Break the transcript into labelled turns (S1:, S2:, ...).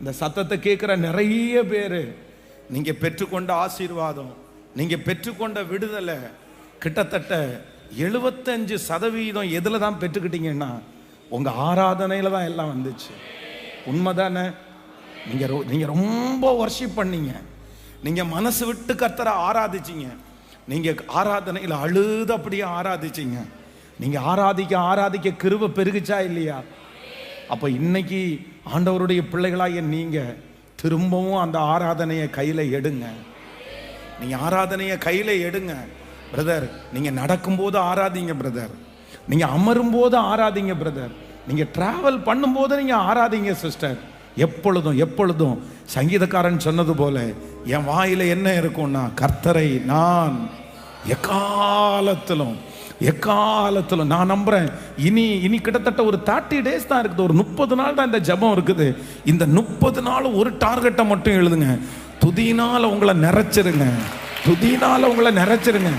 S1: இந்த சத்தத்தை கேட்குற நிறைய பேர் நீங்க பெற்றுக்கொண்ட ஆசீர்வாதம், நீங்க பெற்றுக்கொண்ட விடுதலை கிட்டத்தட்ட 75% எதுல தான் பெற்றுக்கிட்டீங்கன்னா உங்க ஆராதனையில தான் எல்லாம் வந்துச்சு. உண்மைதானே? நீங்க ரொம்ப வர்ஷிப் பண்ணீங்க, நீங்க மனசு விட்டு கர்த்தரை ஆராதிச்சீங்க, நீங்க ஆராதனையில் அழுது அப்படியே ஆராதிச்சீங்க. நீங்க ஆராதிக்க கிருபை பெருகுச்சா இல்லையா? அப்ப இன்னைக்கு ஆண்டவருடைய பிள்ளைகளாகிய நீங்க திரும்பவும் அந்த ஆராதனையை கையில எடுங்க. நீங்க ஆராதனையை கையில எடுங்க பிரதர். நீங்க நடக்கும்போது ஆராதிங்க பிரதர், நீங்க அமரும் போது ஆராதிங்க பிரதர், நீங்க டிராவல் பண்ணும்போது நீங்க ஆராதிங்க சிஸ்டர். எப்பொழுதும் சங்கீதக்காரன் சொன்னது போல என் வாயில என்ன இருக்கும்னா, கர்த்தரை நான் எக்காலத்திலும் நான் நம்புறேன். இனி கிட்டத்தட்ட ஒரு 30 days தான் இருக்குது, ஒரு 30 நாள் தான் இந்த ஜெபம் இருக்குது. இந்த 30 நாள் ஒரு டார்கெட்டை மட்டும் எழுதுங்க, துதியினால உங்களை நிறைச்சிருங்க, துதியினால உங்களை நிறைச்சிருங்க.